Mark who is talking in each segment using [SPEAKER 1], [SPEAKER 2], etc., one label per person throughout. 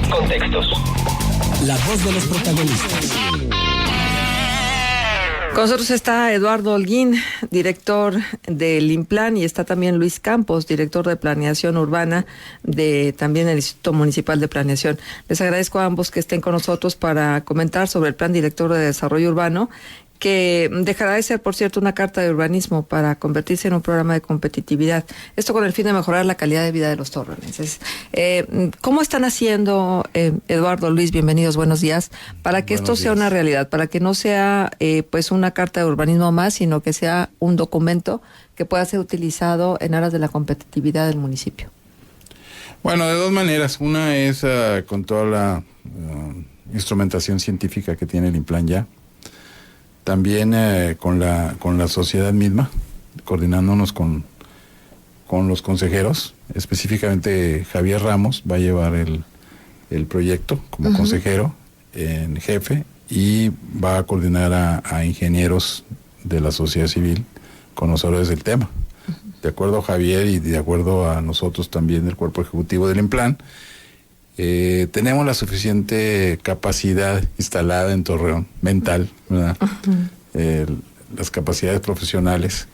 [SPEAKER 1] contextos.
[SPEAKER 2] La voz de los protagonistas.
[SPEAKER 3] Con nosotros está Eduardo Holguín, director del INPLAN, y está también Luis Campos, director de Planeación Urbana de también el Instituto Municipal de Planeación. Les agradezco a ambos que estén con nosotros para comentar sobre el Plan Director de Desarrollo Urbano, que dejará de ser, por cierto, una carta de urbanismo para convertirse en un programa de competitividad. Esto con el fin de mejorar la calidad de vida de los torreonenses. ¿Cómo están haciendo, Eduardo, Luis, bienvenidos, buenos días, para que esto sea una realidad, para que no sea pues una carta de urbanismo más, sino que sea un documento que pueda ser utilizado en aras de la competitividad del municipio?
[SPEAKER 4] Bueno, de dos maneras. Una es con toda la instrumentación científica que tiene el INPLAN ya. También con la sociedad misma, coordinándonos con los consejeros. Específicamente Javier Ramos va a llevar el proyecto como consejero en jefe, y va a coordinar a ingenieros de la sociedad civil, conocedores del tema. De acuerdo a Javier y de acuerdo a nosotros también, el cuerpo ejecutivo del INPLAN, tenemos la suficiente capacidad instalada en Torreón, mental, ¿verdad? Las capacidades profesionales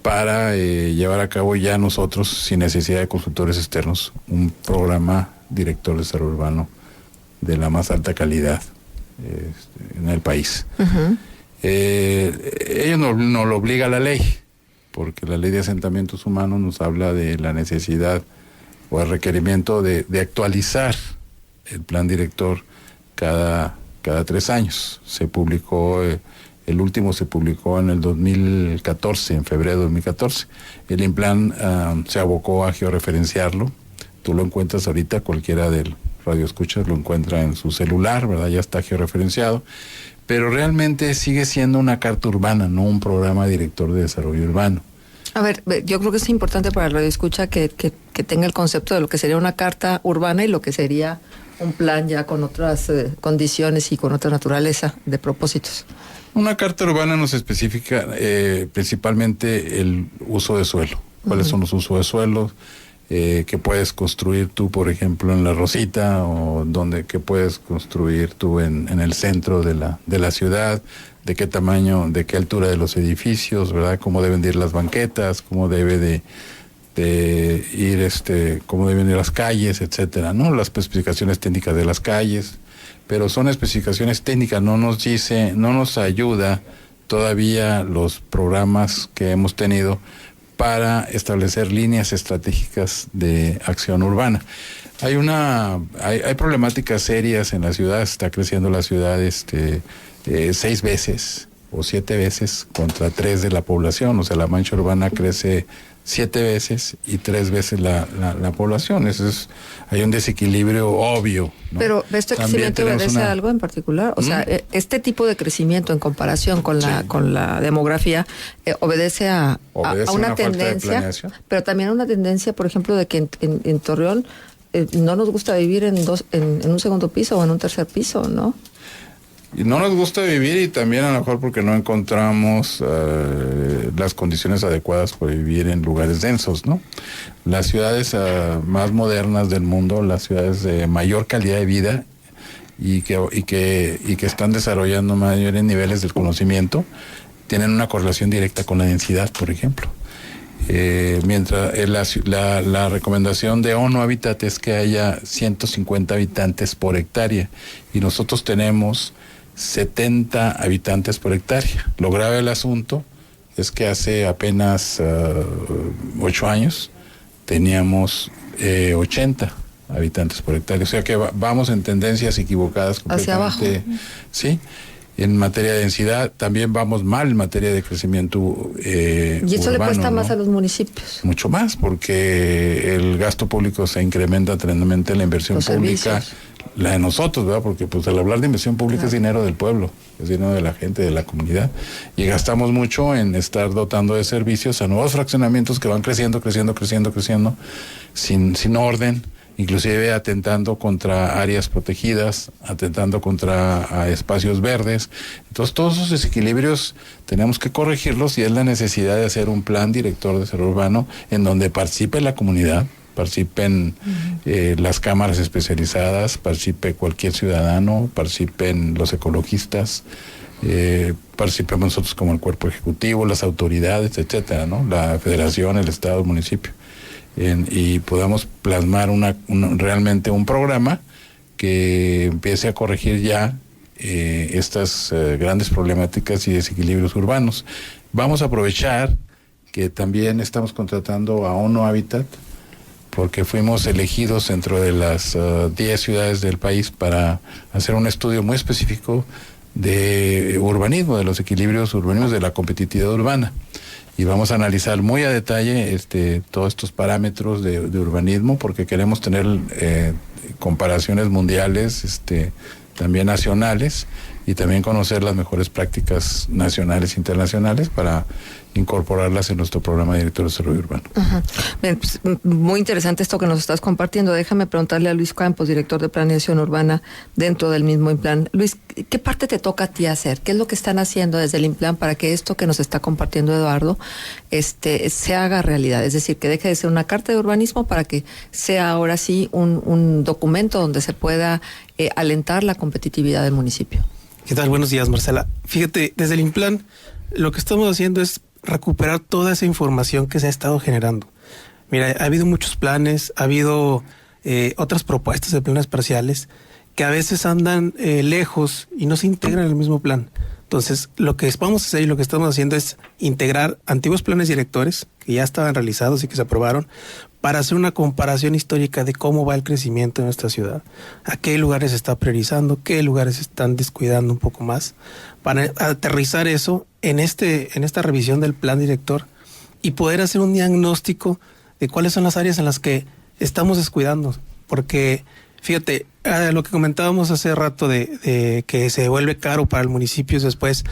[SPEAKER 4] para llevar a cabo ya nosotros, sin necesidad de consultores externos, un programa director de desarrollo urbano de la más alta calidad en el país. Ello no lo obliga la ley, porque la ley de asentamientos humanos nos habla de la necesidad o el requerimiento de actualizar el plan director cada 3 años. Se publicó, el último se publicó en el 2014, en febrero de 2014. El INPLAN se abocó a georreferenciarlo. Tú lo encuentras ahorita, cualquiera del radioescuchas lo encuentra en su celular, ¿verdad? Ya está georreferenciado. Pero realmente sigue siendo una carta urbana, no un programa director de desarrollo urbano.
[SPEAKER 3] A ver, yo creo que es importante para el radioescucha que tenga el concepto de lo que sería una carta urbana y lo que sería un plan ya con otras condiciones y con otra naturaleza de propósitos.
[SPEAKER 4] Una carta urbana nos especifica principalmente el uso de suelo. ¿Cuáles son los usos de suelo que puedes construir tú, por ejemplo, en La Rosita, o que puedes construir tú en el centro de la ciudad? De qué tamaño, de qué altura de los edificios, ¿verdad? Cómo deben de ir las banquetas, cómo debe de ir cómo deben ir las calles, etcétera, ¿no? Las especificaciones técnicas de las calles, pero son especificaciones técnicas, no nos ayuda todavía los programas que hemos tenido para establecer líneas estratégicas de acción urbana. Hay problemáticas serias en la ciudad. Está creciendo la ciudad 6 veces o 7 veces contra 3 de la población. O sea, la mancha urbana crece 7 veces y 3 veces la población. Hay un desequilibrio obvio, ¿no?
[SPEAKER 3] Pero ¿este crecimiento obedece a algo en particular? O sea, este tipo de crecimiento en comparación con la demografía obedece a una tendencia, pero también a una tendencia, por ejemplo, de que en Torreón no nos gusta vivir en un segundo piso o en un tercer piso, ¿no?
[SPEAKER 4] Y no nos gusta vivir, y también a lo mejor porque no encontramos las condiciones adecuadas para vivir en lugares densos, ¿no? Las ciudades más modernas del mundo, las ciudades de mayor calidad de vida y que están desarrollando mayores niveles del conocimiento, tienen una correlación directa con la densidad, por ejemplo. Mientras la recomendación de ONU Habitat es que haya 150 habitantes por hectárea, y nosotros tenemos 70 habitantes por hectárea. Lo grave del asunto es que hace apenas 8 años teníamos 80 habitantes por hectárea. O sea que vamos en tendencias equivocadas completamente.
[SPEAKER 3] Hacia abajo.
[SPEAKER 4] Sí. En materia de densidad, también vamos mal en materia de crecimiento
[SPEAKER 3] y eso urbano, le cuesta más, ¿no?, a los municipios.
[SPEAKER 4] Mucho más, porque el gasto público se incrementa tremendamente, la inversión pública, la de nosotros, ¿verdad? Porque pues al hablar de inversión pública es dinero del pueblo, es dinero de la gente, de la comunidad, y gastamos mucho en estar dotando de servicios a nuevos fraccionamientos que van creciendo, sin orden, inclusive atentando contra áreas protegidas, atentando contra espacios verdes. Entonces todos esos desequilibrios tenemos que corregirlos, y es la necesidad de hacer un plan director de desarrollo urbano en donde participe la comunidad, participen las cámaras especializadas, participe cualquier ciudadano, participen los ecologistas, participemos nosotros como el cuerpo ejecutivo, las autoridades, etcétera, ¿no? La federación, el estado, el municipio, y podamos plasmar realmente un programa que empiece a corregir ya estas grandes problemáticas y desequilibrios urbanos. Vamos a aprovechar que también estamos contratando a ONU Habitat, porque fuimos elegidos dentro de las 10 ciudades del país para hacer un estudio muy específico de urbanismo, de los equilibrios urbanos, de la competitividad urbana. Y vamos a analizar muy a detalle todos estos parámetros de urbanismo, porque queremos tener comparaciones mundiales, también nacionales, y también conocer las mejores prácticas nacionales e internacionales para incorporarlas en nuestro programa director de desarrollo urbano.
[SPEAKER 3] Bien, pues, muy interesante esto que nos estás compartiendo. Déjame preguntarle a Luis Campos, director de planeación urbana dentro del mismo Implan. Luis, ¿qué parte te toca a ti hacer? ¿Qué es lo que están haciendo desde el Implan para que esto que nos está compartiendo Eduardo se haga realidad? Es decir, que deje de ser una carta de urbanismo para que sea ahora sí un documento donde se pueda alentar la competitividad del municipio.
[SPEAKER 1] ¿Qué tal? Buenos días, Marcela. Fíjate, desde el Implan lo que estamos haciendo es recuperar toda esa información que se ha estado generando. Mira, ha habido muchos planes, ha habido otras propuestas de planes parciales que a veces andan lejos y no se integran en el mismo plan. Entonces, lo que vamos a hacer y lo que estamos haciendo es integrar antiguos planes directores que ya estaban realizados y que se aprobaron para hacer una comparación histórica de cómo va el crecimiento en nuestra ciudad, a qué lugares se está priorizando, qué lugares se están descuidando un poco más, para aterrizar eso en esta revisión del plan director y poder hacer un diagnóstico de cuáles son las áreas en las que estamos descuidando. Porque, fíjate, lo que comentábamos hace rato de que se vuelve caro para el municipio después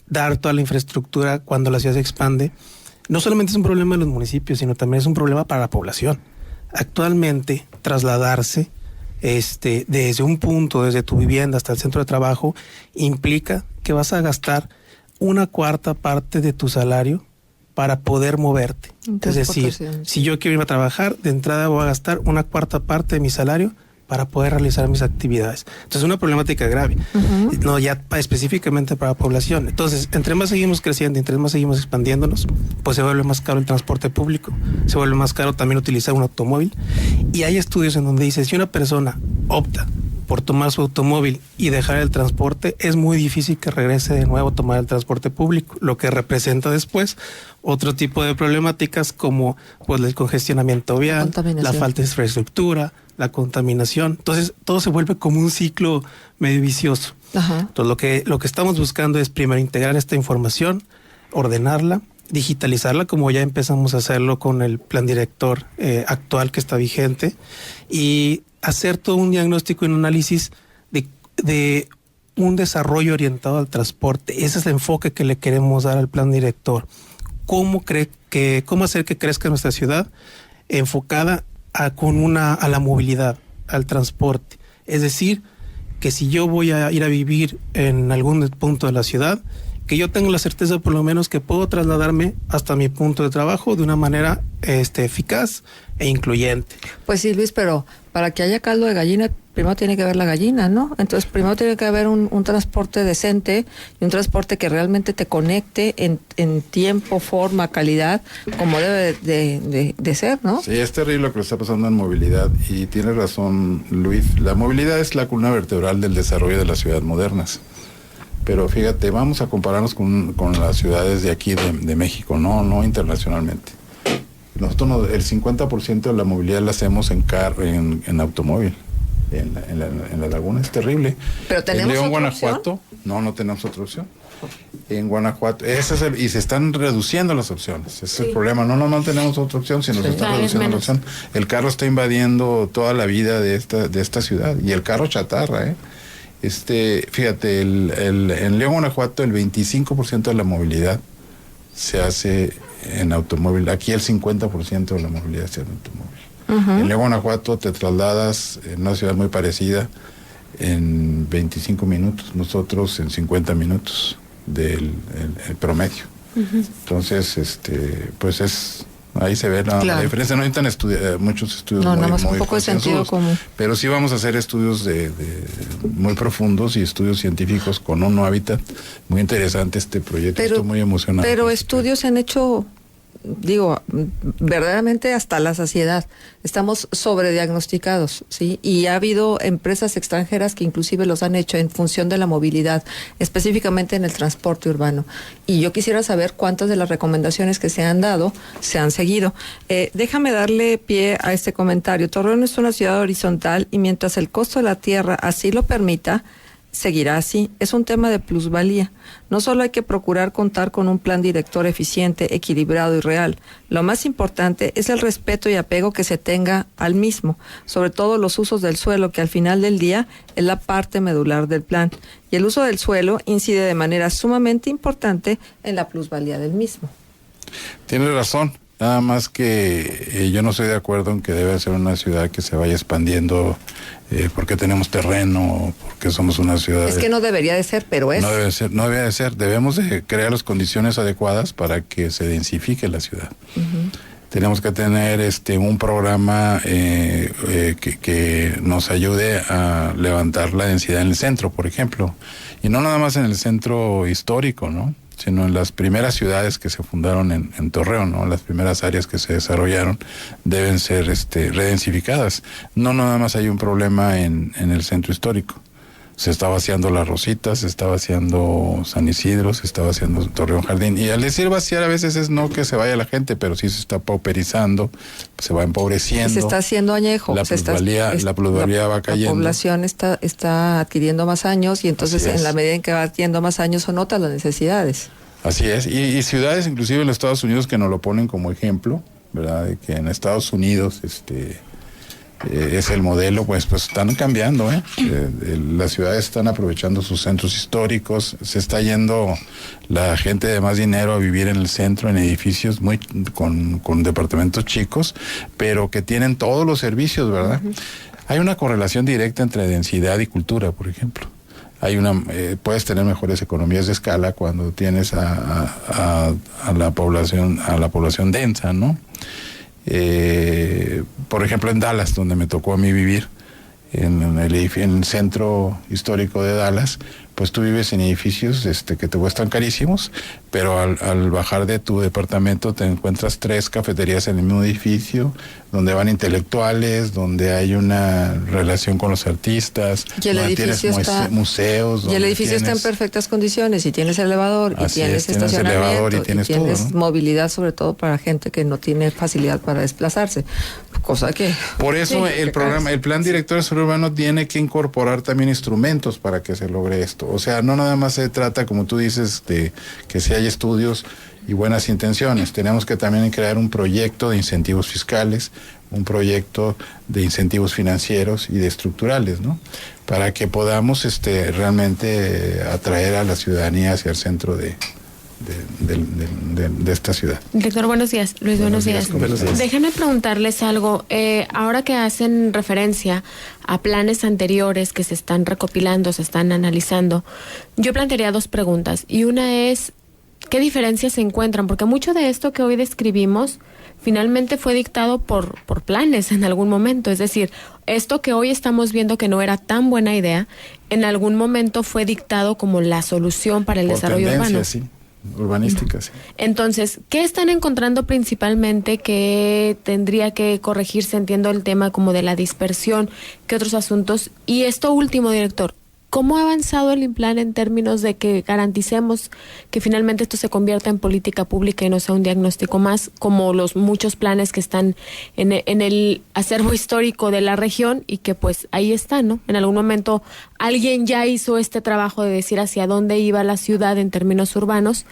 [SPEAKER 1] dar toda la infraestructura cuando la ciudad se expande, no solamente es un problema de los municipios, sino también es un problema para la población. Actualmente, trasladarse desde un punto, desde tu vivienda hasta el centro de trabajo, implica que vas a gastar 1/4 parte de tu salario para poder moverte. Es decir, si yo quiero ir a trabajar, de entrada voy a gastar 1/4 parte de mi salario para poder realizar mis actividades. Entonces es una problemática grave, no ya específicamente para la población. Entonces, entre más seguimos creciendo, entre más seguimos expandiéndonos, pues se vuelve más caro el transporte público, se vuelve más caro también utilizar un automóvil. Y hay estudios en donde dice, si una persona opta por tomar su automóvil y dejar el transporte, es muy difícil que regrese de nuevo a tomar el transporte público, lo que representa después otro tipo de problemáticas como pues el congestionamiento vial, la falta de infraestructura, la contaminación. Entonces todo se vuelve como un ciclo medio vicioso. Entonces lo que estamos buscando es primero integrar esta información, ordenarla, digitalizarla como ya empezamos a hacerlo con el plan director actual que está vigente, y hacer todo un diagnóstico y un análisis de un desarrollo orientado al transporte. Ese es el enfoque que le queremos dar al plan director. ¿Cómo hacer que crezca nuestra ciudad enfocada a la movilidad, al transporte? Es decir, que si yo voy a ir a vivir en algún punto de la ciudad, que yo tengo la certeza por lo menos que puedo trasladarme hasta mi punto de trabajo de una manera eficaz e incluyente.
[SPEAKER 3] Pues sí, Luis, pero para que haya caldo de gallina, primero tiene que haber la gallina, ¿no? Entonces, primero tiene que haber un transporte decente y un transporte que realmente te conecte en tiempo, forma, calidad, como debe de ser, ¿no?
[SPEAKER 4] Sí, es terrible lo que está pasando en movilidad, y tiene razón Luis. La movilidad es la columna vertebral del desarrollo de las ciudades modernas. Pero fíjate, vamos a compararnos con las ciudades de aquí de México, no internacionalmente. Nosotros el 50% de la movilidad la hacemos en carro, en automóvil. En la laguna es terrible.
[SPEAKER 3] Pero tenemos
[SPEAKER 4] en León,
[SPEAKER 3] otra
[SPEAKER 4] Guanajuato,
[SPEAKER 3] opción.
[SPEAKER 4] no tenemos otra opción. En Guanajuato, y se están reduciendo las opciones. Ese es el problema. No tenemos otra opción, sino se está reduciendo la opción. El carro está invadiendo toda la vida de esta ciudad, y el carro chatarra, fíjate, en León, Guanajuato, el 25% de la movilidad se hace en automóvil. Aquí el 50% de la movilidad se hace en automóvil. En León, Guanajuato, te trasladas en una ciudad muy parecida en 25 minutos, nosotros en 50 minutos del el promedio. Entonces, pues es Ahí se ve la diferencia. No necesitan muchos estudios
[SPEAKER 3] nada más un poco de sentido común.
[SPEAKER 4] Pero sí vamos a hacer estudios de muy profundos y estudios científicos con un hábitat muy interesante. Este proyecto, estoy muy emocionado.
[SPEAKER 3] Pero estudios se han hecho, digo, verdaderamente hasta la saciedad. Estamos sobrediagnosticados, ¿sí? Y ha habido empresas extranjeras que inclusive los han hecho en función de la movilidad, específicamente en el transporte urbano. Y yo quisiera saber cuántas de las recomendaciones que se han dado se han seguido. Déjame darle pie a este comentario. Torreón es una ciudad horizontal y mientras el costo de la tierra así lo permita, seguirá así. Es un tema de plusvalía. No solo hay que procurar contar con un plan director eficiente, equilibrado y real. Lo más importante es el respeto y apego que se tenga al mismo, sobre todo los usos del suelo, que al final del día es la parte medular del plan. Y el uso del suelo incide de manera sumamente importante en la plusvalía del mismo.
[SPEAKER 4] Tienes razón. Nada más que yo no estoy de acuerdo en que debe ser una ciudad que se vaya expandiendo porque tenemos terreno, porque somos una ciudad...
[SPEAKER 3] Es que no debería de ser, pero es...
[SPEAKER 4] No debe de ser. Debemos de crear las condiciones adecuadas para que se densifique la ciudad. Uh-huh. Tenemos que tener un programa que nos ayude a levantar la densidad en el centro, por ejemplo. Y no nada más en el centro histórico, ¿no? Sino en las primeras ciudades que se fundaron en Torreón, ¿no? Las primeras áreas que se desarrollaron deben ser redensificadas. No nada más hay un problema en el centro histórico. Se está vaciando La Rosita, se está vaciando San Isidro, se está vaciando Torreón Jardín. Y al decir vaciar a veces es no que se vaya la gente, pero sí se está pauperizando, se va empobreciendo.
[SPEAKER 3] Se está haciendo añejo.
[SPEAKER 4] La plusvalía va cayendo.
[SPEAKER 3] La población está adquiriendo más años y entonces en la medida en que va adquiriendo más años son otras las necesidades.
[SPEAKER 4] Así es. Y ciudades inclusive en los Estados Unidos que nos lo ponen como ejemplo, ¿verdad? De que en Estados Unidos es el modelo, pues están cambiando, las ciudades están aprovechando sus centros históricos, se está yendo la gente de más dinero a vivir en el centro, en edificios con departamentos chicos, pero que tienen todos los servicios, ¿verdad? Uh-huh. Hay una correlación directa entre densidad y cultura, por ejemplo. Puedes tener mejores economías de escala cuando tienes a la población densa, ¿no? Por ejemplo en Dallas, donde me tocó a mí vivir, en el centro histórico de Dallas, pues tú vives en edificios que te cuestan carísimos, pero al bajar de tu departamento te encuentras 3 cafeterías en el mismo edificio, donde van intelectuales, donde hay una relación con los artistas, donde tienes museos.
[SPEAKER 3] Y el edificio está en perfectas condiciones, y tienes elevador, y tienes estacionamiento, y tienes todo, ¿no? Movilidad, sobre todo para gente que no tiene facilidad para desplazarse, cosa que...
[SPEAKER 4] Por eso el plan director de desarrollo urbano tiene que incorporar también instrumentos para que se logre esto. O sea, no nada más se trata, como tú dices, de que si hay estudios y buenas intenciones. Tenemos que también crear un proyecto de incentivos fiscales, un proyecto de incentivos financieros y de estructurales, ¿no? Para que podamos realmente atraer a la ciudadanía hacia el centro de esta ciudad.
[SPEAKER 5] Director, buenos días. Luis, buenos días. Déjenme preguntarles algo. Ahora que hacen referencia a planes anteriores que se están recopilando, se están analizando, yo plantearía 2 preguntas. Y una es, ¿qué diferencias se encuentran? Porque mucho de esto que hoy describimos finalmente fue dictado por planes en algún momento. Es decir, esto que hoy estamos viendo que no era tan buena idea, en algún momento fue dictado como la solución para el desarrollo urbano.
[SPEAKER 4] Sí. Urbanística, sí.
[SPEAKER 5] Entonces, ¿qué están encontrando principalmente que tendría que corregirse? Entiendo el tema como de la dispersión, ¿qué otros asuntos? Y esto último, director, ¿cómo ha avanzado el INPLAN en términos de que garanticemos que finalmente esto se convierta en política pública y no sea un diagnóstico más, como los muchos planes que están en el acervo histórico de la región y que pues ahí están, ¿no? En algún momento alguien ya hizo este trabajo de decir hacia dónde iba la ciudad en términos urbanos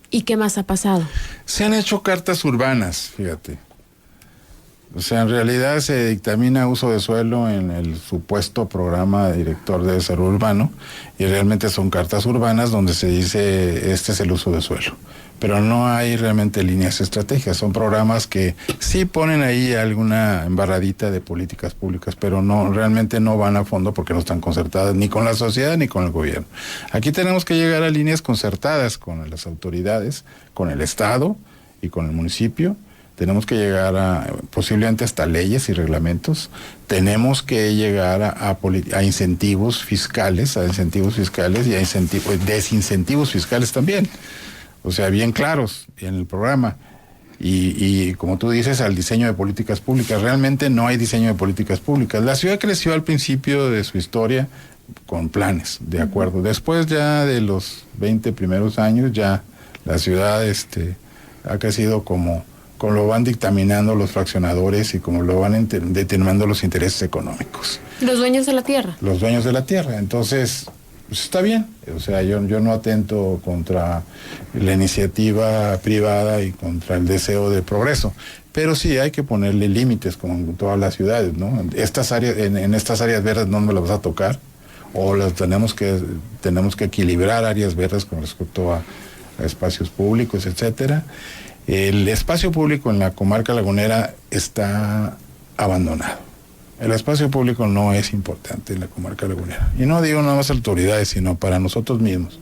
[SPEAKER 5] y qué más ha pasado.
[SPEAKER 4] Se han hecho cartas urbanas, fíjate. O sea, en realidad se dictamina uso de suelo en el supuesto programa director de desarrollo urbano y realmente son cartas urbanas donde se dice este es el uso de suelo. Pero no hay realmente líneas estratégicas, son programas que sí ponen ahí alguna embarradita de políticas públicas, pero realmente no van a fondo porque no están concertadas ni con la sociedad ni con el gobierno. Aquí tenemos que llegar a líneas concertadas con las autoridades, con el Estado y con el municipio. tenemos que llegar a posiblemente hasta leyes y reglamentos, tenemos que llegar a incentivos fiscales, y a desincentivos fiscales también, o sea, bien claros en el programa. Y como tú dices, al diseño de políticas públicas. Realmente no hay diseño de políticas públicas. La ciudad creció al principio de su historia con planes, de acuerdo. Después ya de los 20 primeros años, ya la ciudad ha crecido como lo van dictaminando los fraccionadores y como lo van determinando los intereses económicos.
[SPEAKER 5] Los dueños de la tierra.
[SPEAKER 4] Los dueños de la tierra. Entonces, pues está bien. O sea, yo no atento contra la iniciativa privada y contra el deseo de progreso. Pero sí hay que ponerle límites, como en todas las ciudades, ¿no? Estas áreas, en estas áreas verdes no me las vas a tocar, o las tenemos que equilibrar áreas verdes con respecto a espacios públicos, etcétera. El espacio público en la comarca lagunera está abandonado. El espacio público no es importante en la comarca lagunera. Y no digo nada más autoridades, sino para nosotros mismos.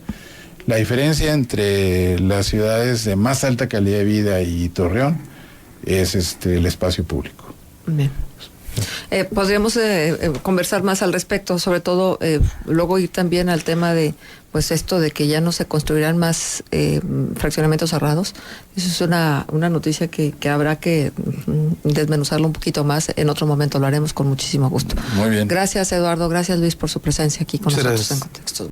[SPEAKER 4] La diferencia entre las ciudades de más alta calidad de vida y Torreón es el espacio público.
[SPEAKER 3] Bien. Podríamos conversar más al respecto, sobre todo luego ir también al tema de pues esto de que ya no se construirán más fraccionamientos cerrados. Eso es una noticia que habrá que desmenuzarlo un poquito más. En otro momento lo haremos con muchísimo gusto.
[SPEAKER 4] Muy bien.
[SPEAKER 3] Gracias, Eduardo. Gracias, Luis, por su presencia aquí con nosotros en Contexto.